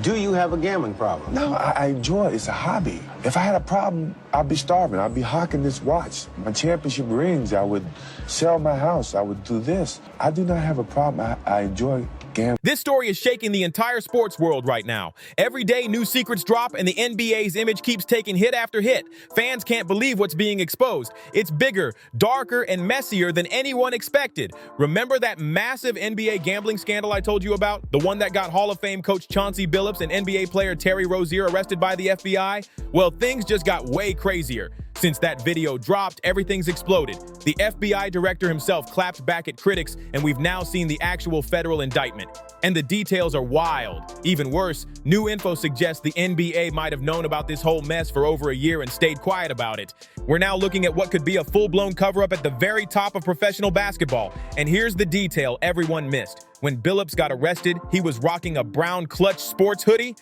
Do you have a gambling problem? No, I enjoy it. It's a hobby. If I had a problem, I'd be starving. I'd be hawking this watch. My championship rings, I would sell my house. I would do this. I do not have a problem. I enjoy gambling. This story is shaking the entire sports world right now. Every day, new secrets drop, and the NBA's image keeps taking hit after hit. Fans can't believe what's being exposed. It's bigger, darker, and messier than anyone expected. Remember that massive NBA gambling scandal I told you about? The one that got Hall of Fame coach Chauncey Billups and NBA player Terry Rozier arrested by the FBI? Well, things just got way crazier. Since that video dropped, everything's exploded. The FBI director himself clapped back at critics, and we've now seen the actual federal indictment. And the details are wild. Even worse, new info suggests the NBA might have known about this whole mess for over a year and stayed quiet about it. We're now looking at what could be a full-blown cover-up at the very top of professional basketball. And here's the detail everyone missed. When Billups got arrested, he was rocking a brown Clutch sports hoodie.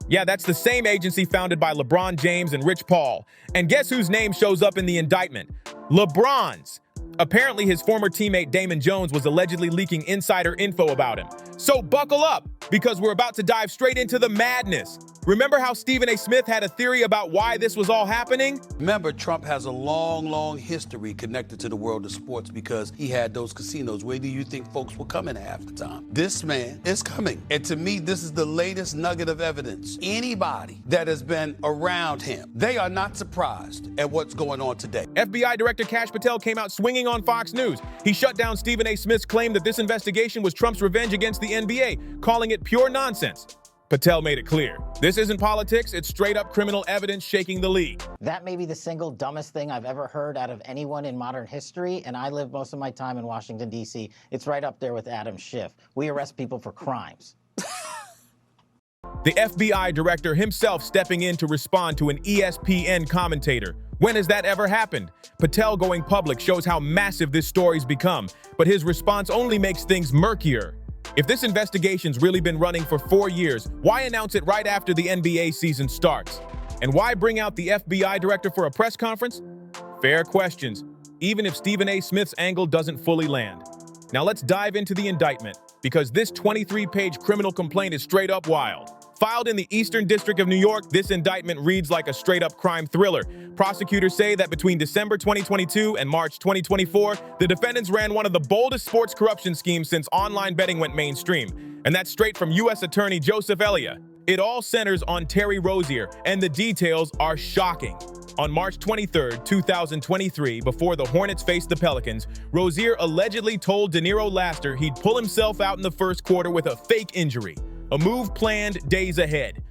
Yeah, that's the same agency founded by LeBron James and Rich Paul. And guess whose name shows up in the indictment? LeBron's. Apparently, his former teammate Damon Jones was allegedly leaking insider info about him. So buckle up, because we're about to dive straight into the madness. Remember how Stephen A. Smith had a theory about why this was all happening? Remember, Trump has a long history connected to the world of sports because he had those casinos. Where do you think folks were coming half the time? This man is coming. And to me, this is the latest nugget of evidence. Anybody that has been around him, they are not surprised at what's going on today. FBI Director Kash Patel came out swinging on Fox News. He shut down Stephen A. Smith's claim that this investigation was Trump's revenge against the NBA, calling it pure nonsense. Patel made it clear. This isn't politics, it's straight-up criminal evidence shaking the league. That may be the single dumbest thing I've ever heard out of anyone in modern history, and I live most of my time in Washington, D.C. It's right up there with Adam Schiff. We arrest people for crimes. The FBI director himself stepping in to respond to an ESPN commentator. When has that ever happened? Patel going public shows how massive this story's become, but his response only makes things murkier. If this investigation's really been running for 4 years, why announce it right after the NBA season starts? And why bring out the FBI director for a press conference? Fair questions, even if Stephen A. Smith's angle doesn't fully land. Now let's dive into the indictment, because this 23-page criminal complaint is straight up wild. Filed in the Eastern District of New York, this indictment reads like a straight-up crime thriller. Prosecutors say that between December 2022 and March 2024, the defendants ran one of the boldest sports corruption schemes since online betting went mainstream. And that's straight from U.S. Attorney Joseph Elia. It all centers on Terry Rozier, and the details are shocking. On March 23, 2023, before the Hornets faced the Pelicans, Rozier allegedly told De Niro Laster he'd pull himself out in the first quarter with a fake injury. A move planned days ahead.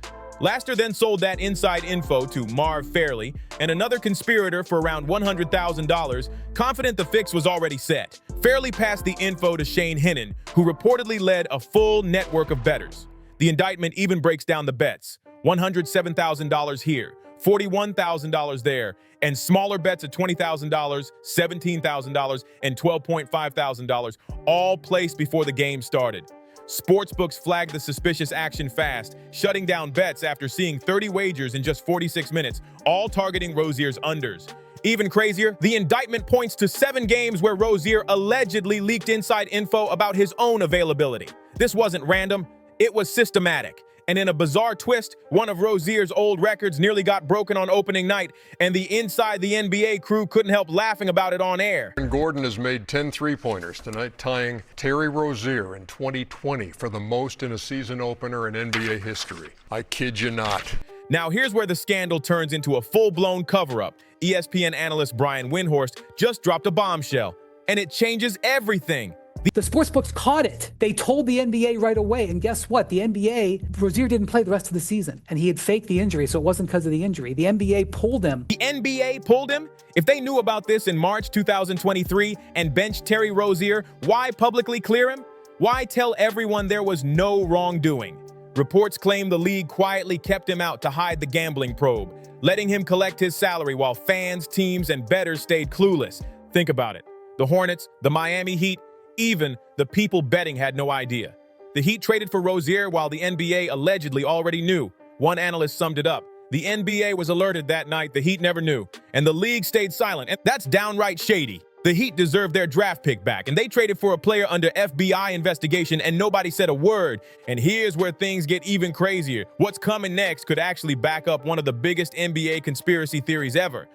Laster then sold that inside info to Marv Fairley and another conspirator for around $100,000, confident the fix was already set. Fairley passed the info to Shane Hennon, who reportedly led a full network of bettors. The indictment even breaks down the bets: $107,000 here, $41,000 there, and smaller bets of $20,000, $17,000, and $12,500, all placed before the game started. Sportsbooks flagged the suspicious action fast, shutting down bets after seeing 30 wagers in just 46 minutes, all targeting Rozier's unders. Even crazier, the indictment points to 7 games where Rozier allegedly leaked inside info about his own availability. This wasn't random, it was systematic. And in a bizarre twist, one of Rozier's old records nearly got broken on opening night, and the Inside the NBA crew couldn't help laughing about it on air. Gordon has made 10 three-pointers tonight, tying Terry Rozier in 2020 for the most in a season opener in NBA history. I kid you not. Now here's where the scandal turns into a full-blown cover-up. ESPN analyst Brian Windhorst just dropped a bombshell, and it changes everything. The sportsbooks caught it. They told the NBA right away, and guess what? The NBA, Rozier didn't play the rest of the season, and he had faked the injury, so it wasn't because of the injury. The NBA pulled him. The NBA pulled him? If they knew about this in March 2023 and benched Terry Rozier, why publicly clear him? Why tell everyone there was no wrongdoing? Reports claim the league quietly kept him out to hide the gambling probe, letting him collect his salary while fans, teams, and bettors stayed clueless. Think about it. The Hornets, the Miami Heat, even the people betting had no idea. The Heat traded for Rozier while the NBA allegedly already knew. One analyst summed it up: the NBA was alerted that night, the Heat never knew, and the league stayed silent. And that's downright shady. The Heat deserved their draft pick back, and they traded for a player under FBI investigation, and nobody said a word. And here's where things get even crazier. What's coming next could actually back up one of the biggest NBA conspiracy theories ever.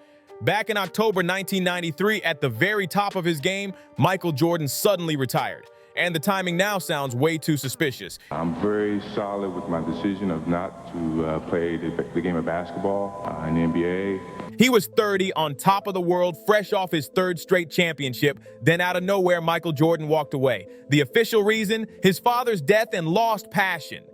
Back in October 1993, at the very top of his game, Michael Jordan suddenly retired. And the timing now sounds way too suspicious. I'm very solid with my decision of not to play the game of basketball in the NBA. He was 30, on top of the world, fresh off his third straight championship. Then out of nowhere, Michael Jordan walked away. The official reason? His father's death and lost passion.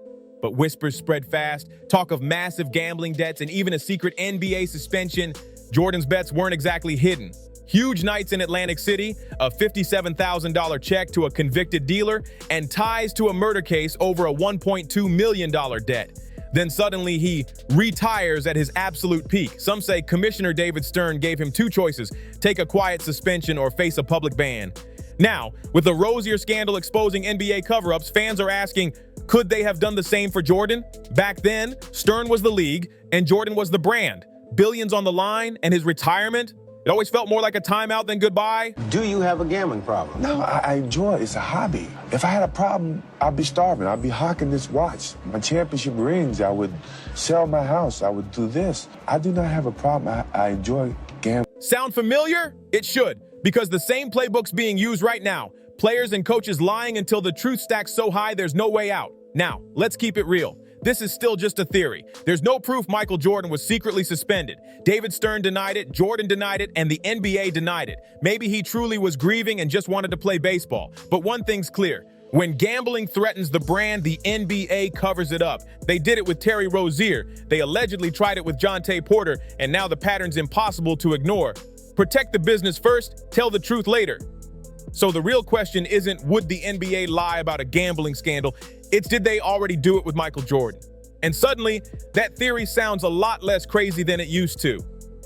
But whispers spread fast, talk of massive gambling debts and even a secret NBA suspension. Jordan's bets weren't exactly hidden. Huge nights in Atlantic City, a $57,000 check to a convicted dealer, and ties to a murder case over a $1.2 million debt. Then suddenly he retires at his absolute peak. Some say Commissioner David Stern gave him two choices: take a quiet suspension or face a public ban. Now, with the Rozier scandal exposing NBA cover-ups, fans are asking, could they have done the same for Jordan? Back then, Stern was the league and Jordan was the brand. Billions on the line, and his retirement? It always felt more like a timeout than goodbye. Do you have a gambling problem? No, I enjoy it. It's a hobby. If I had a problem, I'd be starving. I'd be hawking this watch. My championship rings, I would sell my house. I would do this. I do not have a problem. I enjoy gambling. Sound familiar? It should, because the same playbook's being used right now. Players and coaches lying until the truth stacks so high there's no way out. Now, let's keep it real. This is still just a theory. There's no proof Michael Jordan was secretly suspended. David Stern denied it, Jordan denied it, and the NBA denied it. Maybe he truly was grieving and just wanted to play baseball. But one thing's clear. When gambling threatens the brand, the NBA covers it up. They did it with Terry Rozier. They allegedly tried it with Chauncey Porter, and now the pattern's impossible to ignore. Protect the business first, tell the truth later. So the real question isn't would the NBA lie about a gambling scandal, it's did they already do it with Michael Jordan? And suddenly, that theory sounds a lot less crazy than it used to.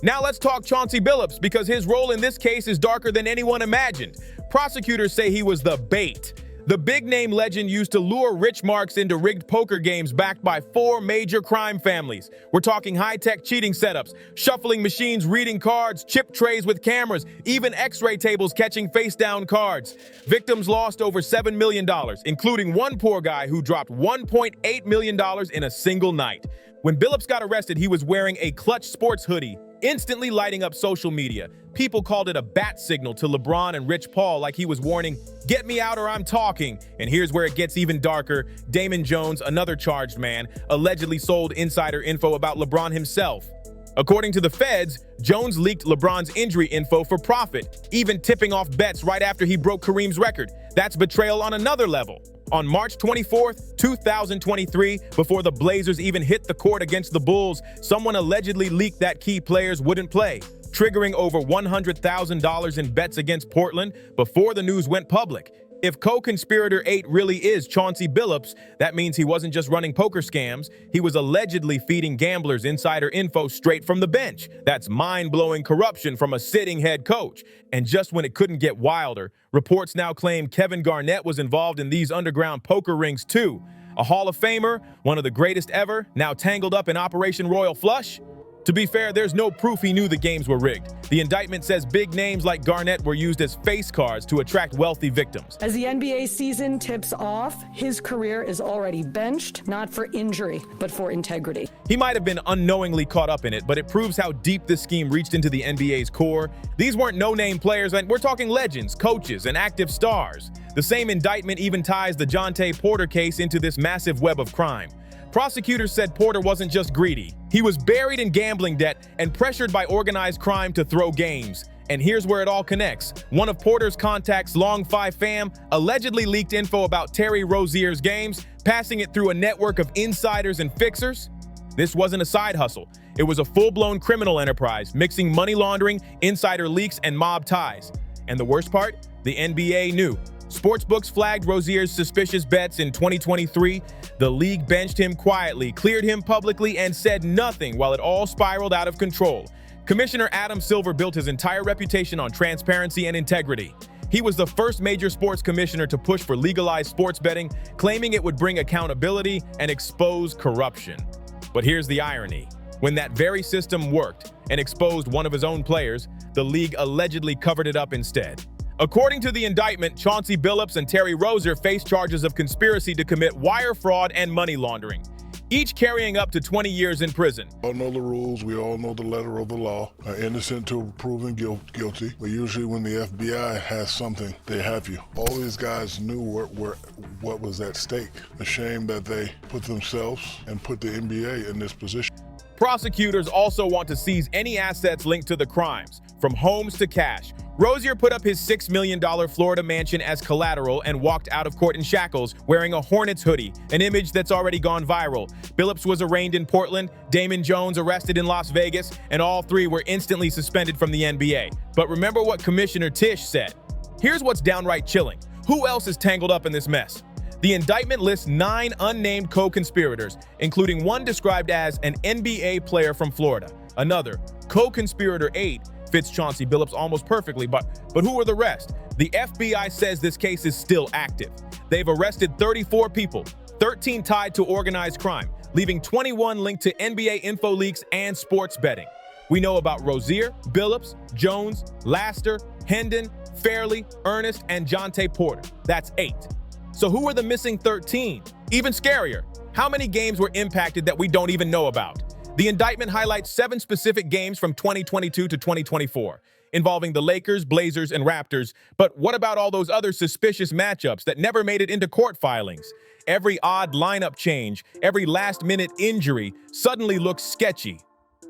Now let's talk Chauncey Billups, because his role in this case is darker than anyone imagined. Prosecutors say he was the bait. The big-name legend used to lure rich marks into rigged poker games backed by 4 major crime families. We're talking high-tech cheating setups, shuffling machines reading cards, chip trays with cameras, even x-ray tables catching face-down cards. Victims lost over $7 million, including one poor guy who dropped $1.8 million in a single night. When Billups got arrested, he was wearing a Clutch Sports hoodie, instantly lighting up social media. People called it a bat signal to LeBron and Rich Paul, like he was warning, "Get me out or I'm talking." And here's where it gets even darker. Damon Jones, another charged man, allegedly sold insider info about LeBron himself. According to the feds, Jones leaked LeBron's injury info for profit, even tipping off bets right after he broke Kareem's record. That's betrayal on another level. On March 24th, 2023, before the Blazers even hit the court against the Bulls, someone allegedly leaked that key players wouldn't play, triggering over $100,000 in bets against Portland before the news went public. If co-conspirator 8 really is Chauncey Billups, that means he wasn't just running poker scams, he was allegedly feeding gamblers insider info straight from the bench. That's mind-blowing corruption from a sitting head coach. And just when it couldn't get wilder, reports now claim Kevin Garnett was involved in these underground poker rings too. A Hall of Famer, one of the greatest ever, now tangled up in Operation Royal Flush? To be fair, there's no proof he knew the games were rigged. The indictment says big names like Garnett were used as face cards to attract wealthy victims. As the NBA season tips off, his career is already benched, not for injury, but for integrity. He might have been unknowingly caught up in it, but it proves how deep this scheme reached into the NBA's core. These weren't no-name players, and we're talking legends, coaches, and active stars. The same indictment even ties the Chauncey Porter case into this massive web of crime. Prosecutors said Porter wasn't just greedy. He was buried in gambling debt and pressured by organized crime to throw games. And here's where it all connects. One of Porter's contacts, Long 5 Fam, allegedly leaked info about Terry Rozier's games, passing it through a network of insiders and fixers. This wasn't a side hustle. It was a full-blown criminal enterprise, mixing money laundering, insider leaks, and mob ties. And the worst part? The NBA knew. Sportsbooks flagged Rozier's suspicious bets in 2023. The league benched him quietly, cleared him publicly, and said nothing while it all spiraled out of control. Commissioner Adam Silver built his entire reputation on transparency and integrity. He was the first major sports commissioner to push for legalized sports betting, claiming it would bring accountability and expose corruption. But here's the irony. When that very system worked and exposed one of his own players, the league allegedly covered it up instead. According to the indictment, Chauncey Billups and Terry Rozier face charges of conspiracy to commit wire fraud and money laundering, each carrying up to 20 years in prison. We all know the rules. We all know the letter of the law. Innocent to proven guilty. But usually when the FBI has something, they have you. All these guys knew what was at stake. A shame that they put themselves and put the NBA in this position. Prosecutors also want to seize any assets linked to the crimes, from homes to cash. Rozier put up his $6 million Florida mansion as collateral and walked out of court in shackles wearing a Hornets hoodie, an image that's already gone viral. Billups was arraigned in Portland, Damon Jones arrested in Las Vegas, and all three were instantly suspended from the NBA. But remember what Commissioner Tisch said. Here's what's downright chilling. Who else is tangled up in this mess? The indictment lists 9 unnamed co-conspirators, including one described as an NBA player from Florida. Another, co-conspirator 8, fits Chauncey Billups almost perfectly, but who are the rest? The FBI says this case is still active. They've arrested 34 people, 13 tied to organized crime, leaving 21 linked to NBA info leaks and sports betting. We know about Rozier, Billups, Jones, Laster, Hendon, Fairley, Ernest, and Jontay Porter. That's 8. So who are the missing 13? Even scarier, how many games were impacted that we don't even know about? The indictment highlights 7 specific games from 2022 to 2024, involving the Lakers, Blazers, and Raptors. But what about all those other suspicious matchups that never made it into court filings? Every odd lineup change, every last-minute injury suddenly looks sketchy.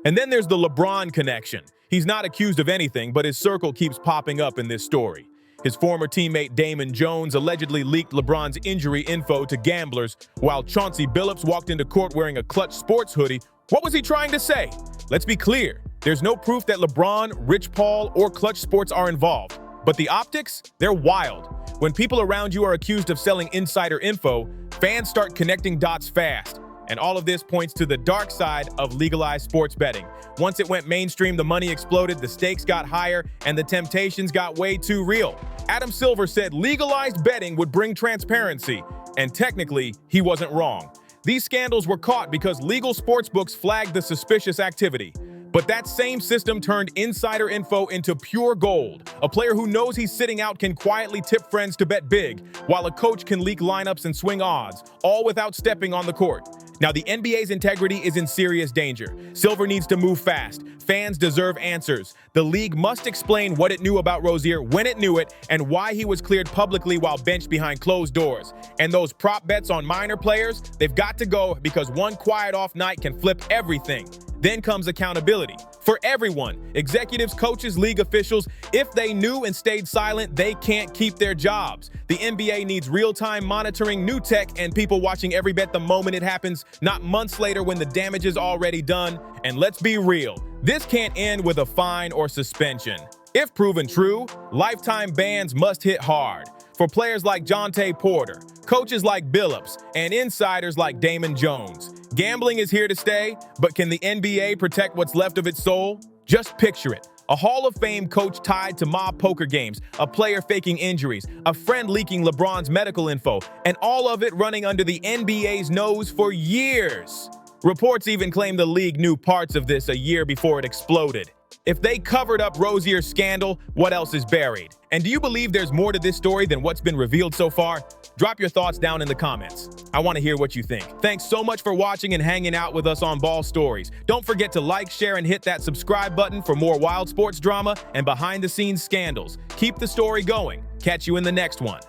And then there's the LeBron connection. He's not accused of anything, but his circle keeps popping up in this story. His former teammate Damon Jones allegedly leaked LeBron's injury info to gamblers, while Chauncey Billups walked into court wearing a Clutch Sports hoodie. What was he trying to say? Let's be clear. There's no proof that LeBron, Rich Paul, or Clutch Sports are involved. But the optics? They're wild. When people around you are accused of selling insider info, fans start connecting dots fast. And all of this points to the dark side of legalized sports betting. Once it went mainstream, the money exploded, the stakes got higher, and the temptations got way too real. Adam Silver said legalized betting would bring transparency, and technically, he wasn't wrong. These scandals were caught because legal sportsbooks flagged the suspicious activity. But that same system turned insider info into pure gold. A player who knows he's sitting out can quietly tip friends to bet big, while a coach can leak lineups and swing odds, all without stepping on the court. Now, the NBA's integrity is in serious danger. Silver needs to move fast. Fans deserve answers. The league must explain what it knew about Rozier, when it knew it, and why he was cleared publicly while benched behind closed doors. And those prop bets on minor players, they've got to go because one quiet off night can flip everything. Then comes accountability. For everyone, executives, coaches, league officials, if they knew and stayed silent, they can't keep their jobs. The NBA needs real-time monitoring, new tech, and people watching every bet the moment it happens, not months later when the damage is already done. And let's be real, this can't end with a fine or suspension. If proven true, lifetime bans must hit hard. For players like Jontay Porter, coaches like Billups, and insiders like Damon Jones. Gambling is here to stay, but can the NBA protect what's left of its soul? Just picture it. A Hall of Fame coach tied to mob poker games, a player faking injuries, a friend leaking LeBron's medical info, and all of it running under the NBA's nose for years. Reports even claim the league knew parts of this a year before it exploded. If they covered up Rozier's scandal, what else is buried? And do you believe there's more to this story than what's been revealed so far? Drop your thoughts down in the comments. I want to hear what you think. Thanks so much for watching and hanging out with us on Ball Stories. Don't forget to like, share, and hit that subscribe button for more wild sports drama and behind-the-scenes scandals. Keep the story going. Catch you in the next one.